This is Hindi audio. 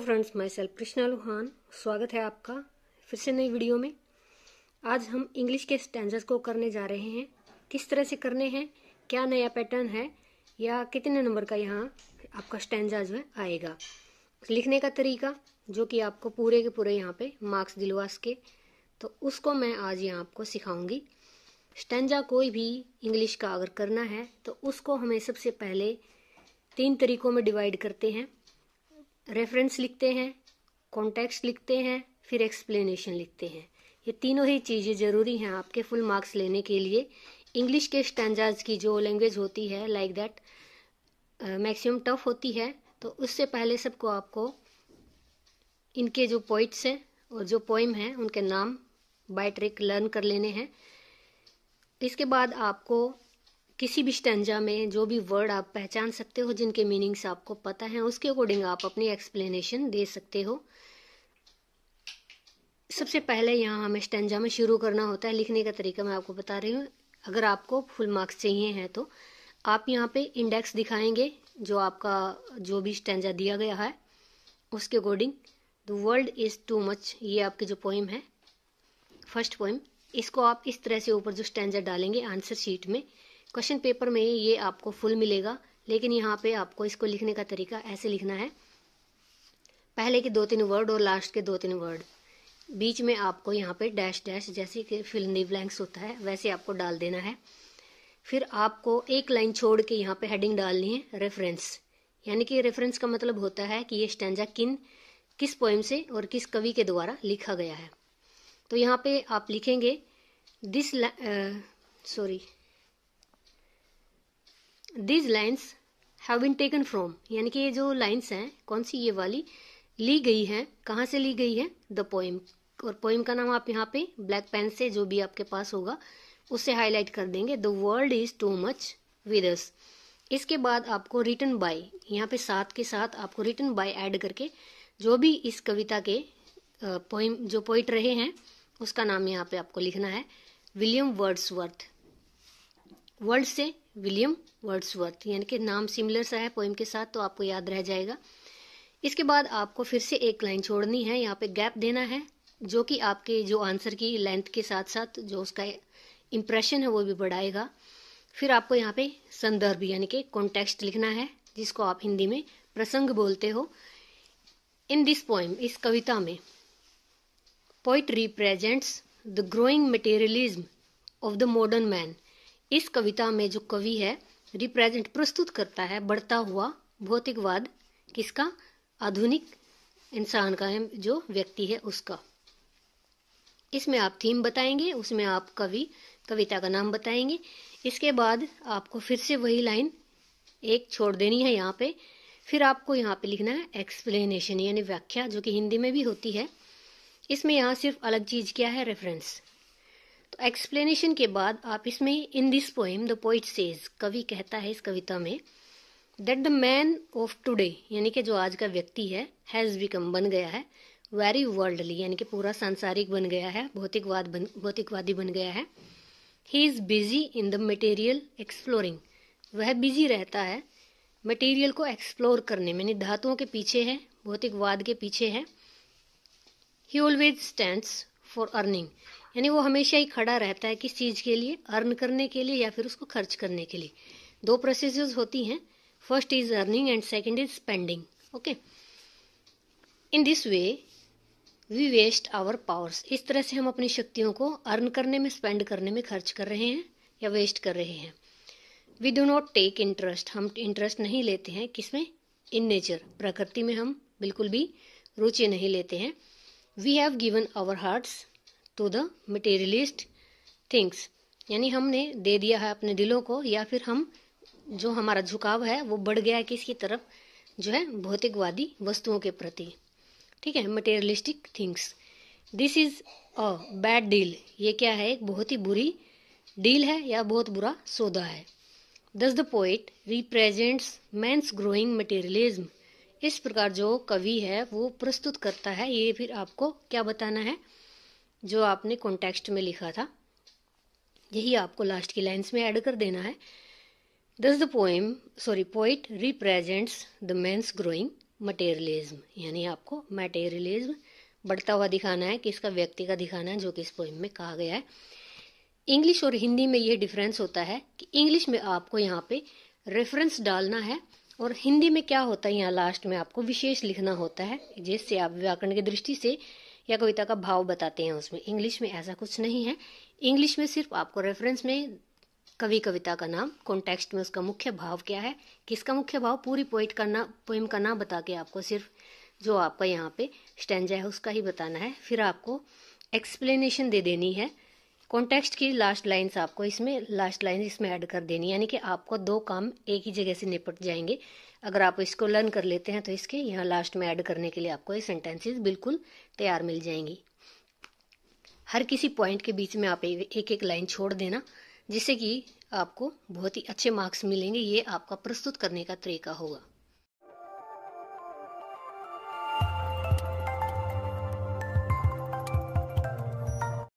Friends, my self Krishna Lohan. स्वागत है आपका फिर से नई वीडियो में। आज हम इंग्लिश के स्टैंजर्स को करने जा रहे हैं। किस तरह से करने हैं, क्या नया पैटर्न है या कितने नंबर का यहाँ आपका स्टैंजा जो है आएगा, लिखने का तरीका जो कि आपको पूरे के पूरे यहाँ पे मार्क्स दिलवा सके, तो उसको मैं आज यहाँ आपको सिखाऊंगी। स्टैंजा कोई भी इंग्लिश का अगर करना है तो उसको हमें सबसे पहले 3 तरीकों में डिवाइड करते हैं। रेफरेंस लिखते हैं, कॉन्टेक्स्ट लिखते हैं, फिर एक्सप्लेनेशन लिखते हैं। ये तीनों ही चीज़ें ज़रूरी हैं आपके फुल मार्क्स लेने के लिए। इंग्लिश के स्टैंजाज की जो लैंग्वेज होती है लाइक दैट मैक्सिमम टफ होती है, तो उससे पहले सबको आपको इनके जो पोइट्स हैं और जो पोइम हैं उनके नाम बाय ट्रिक लर्न कर लेने हैं। इसके बाद आपको किसी भी स्टैंजा में जो भी वर्ड आप पहचान सकते हो, जिनके मीनिंग्स आपको पता है, उसके अकॉर्डिंग आप अपनी एक्सप्लेनेशन दे सकते हो। सबसे पहले यहाँ हमें स्टैंजा में शुरू करना होता है। लिखने का तरीका मैं आपको बता रही हूँ। अगर आपको फुल मार्क्स चाहिए हैं तो आप यहाँ पे इंडेक्स दिखाएंगे, जो आपका जो भी स्टैंजा दिया गया है उसके according. The world is too much, ये आपकी जो पोइम है, फर्स्ट पोइम, इसको आप इस तरह से ऊपर जो स्टैंजा डालेंगे आंसर शीट में, क्वेश्चन पेपर में ये आपको फुल मिलेगा, लेकिन यहाँ पे आपको इसको लिखने का तरीका ऐसे लिखना है। पहले के 2-3 वर्ड और लास्ट के 2-3 वर्ड, बीच में आपको यहाँ पे डैश डैश जैसे कि फिल इन द ब्लैंक्स होता है वैसे आपको डाल देना है। फिर आपको एक लाइन छोड़ के यहाँ पे हेडिंग डालनी है रेफरेंस, यानी कि रेफरेंस का मतलब होता है कि ये स्टैंजा किस पोएम से और किस कवि के द्वारा लिखा गया है। तो यहाँ पे आप लिखेंगे These lines have been taken from, यानी कि ये जो लाइन्स हैं कौन सी, ये वाली ली गई हैं, कहाँ से ली गई है, द पोएम। और पोएम का नाम आप यहाँ पे ब्लैक पेन से जो भी आपके पास होगा उससे हाईलाइट कर देंगे, the world is too much with us. इसके बाद आपको रिटन बाय, यहाँ पे साथ के साथ आपको रिटन बाय ऐड करके जो भी इस कविता के पोएम जो पोइट रहे हैं उसका नाम यहाँ पे आपको लिखना है। विलियम वर्ड्सवर्थ, वर्ड से विलियम वर्ड्सवर्थ, यानी कि नाम सिमिलर सा है पोएम के साथ तो आपको याद रह जाएगा। इसके बाद आपको फिर से एक लाइन छोड़नी है, यहाँ पे गैप देना है, जो कि आपके जो आंसर की लेंथ के साथ साथ जो उसका इम्प्रेशन है वो भी बढ़ाएगा। फिर आपको यहाँ पे संदर्भ यानी कि कॉन्टेक्स्ट लिखना है, जिसको आप हिंदी में प्रसंग बोलते हो। इन दिस पोएम, इस कविता में, poet represents the growing materialism of the modern man. इस कविता में जो कवि है रिप्रेजेंट प्रस्तुत करता है बढ़ता हुआ भौतिकवाद, किसका, आधुनिक इंसान का है, जो व्यक्ति है उसका। इसमें आप थीम बताएंगे, उसमें आप कविता का नाम बताएंगे। इसके बाद आपको फिर से वही लाइन एक छोड़ देनी है यहाँ पे। फिर आपको यहाँ पे लिखना है एक्सप्लेनेशन यानी व्याख्या, जो कि हिंदी में भी होती है। इसमें यहाँ सिर्फ अलग चीज क्या है, रेफरेंस। तो एक्सप्लेनेशन के बाद आप इसमें in this poem the poet says, कवि कहता है इस कविता में, that the man of today, यानी कि जो आज का व्यक्ति है, हैज बिकम, बन गया है, वेरी वर्ल्डली, यानी कि पूरा सांसारिक बन गया है, भौतिकवादी बन गया है। He is busy in the material exploring, वह बिजी रहता है मटेरियल को एक्सप्लोर करने में, यानी धातुओं के पीछे है, भौतिकवाद के पीछे है। ही ऑलवेज स्टैंड्स फॉर अर्निंग, यानी वो हमेशा ही खड़ा रहता है किस चीज के लिए, अर्न करने के लिए या फिर उसको खर्च करने के लिए। 2 प्रोसेसेस होती हैं, first is earning and second is spending. Okay, in this way we waste our powers, इस तरह से हम अपनी शक्तियों को अर्न करने में, स्पेंड करने में खर्च कर रहे हैं या वेस्ट कर रहे हैं। We do not take interest, हम इंटरेस्ट नहीं लेते हैं किसमें, इन नेचर, प्रकृति में हम बिल्कुल भी रुचि नहीं लेते हैं। We have given our hearts to the materialist things, यानी हमने दे दिया है अपने दिलों को, या फिर हम जो हमारा झुकाव है वो बढ़ गया है किसकी तरफ, जो है भौतिकवादी वस्तुओं के प्रति। ठीक है, materialistic things. This is a bad deal, ये क्या है, एक बहुत ही बुरी डील है या बहुत बुरा सौदा है। Thus the poet represents man's growing materialism, इस प्रकार जो कवि है वो प्रस्तुत करता है, ये फिर आपको क्या बताना है, जो आपने कॉन्टेक्स्ट में लिखा था यही आपको लास्ट की लाइंस में ऐड कर देना है। Thus the poet represents the man's growing materialism, यानी आपको मटेरियलिज्म बढ़ता हुआ दिखाना है, किसका, व्यक्ति का दिखाना है, जो कि इस पोइम में कहा गया है। इंग्लिश और हिंदी में ये डिफरेंस होता है कि इंग्लिश में आपको यहाँ पे रेफरेंस डालना है और हिंदी में क्या होता है, यहाँ लास्ट में आपको विशेष लिखना होता है, जिससे आप व्याकरण की दृष्टि से या कविता का भाव बताते हैं उसमें। इंग्लिश में ऐसा कुछ नहीं है। इंग्लिश में सिर्फ आपको रेफरेंस में कवि, कविता का नाम, कॉन्टेक्स्ट में उसका मुख्य भाव क्या है, किसका मुख्य भाव, पूरी पोइम का नाम बता के आपको सिर्फ जो आपका यहाँ पे स्टैंजा है उसका ही बताना है। फिर आपको एक्सप्लेनेशन दे देनी है। कॉन्टेक्स्ट की लास्ट लाइन्स आपको इसमें ऐड कर देनी है, यानी कि आपको दो काम एक ही जगह से निपट जाएंगे। अगर आप इसको लर्न कर लेते हैं तो इसके यहाँ लास्ट में ऐड करने के लिए आपको ये सेंटेंसेस बिल्कुल तैयार मिल जाएंगी। हर किसी पॉइंट के बीच में आप एक एक लाइन छोड़ देना, जिससे कि आपको बहुत ही अच्छे मार्क्स मिलेंगे। ये आपका प्रस्तुत करने का तरीका होगा।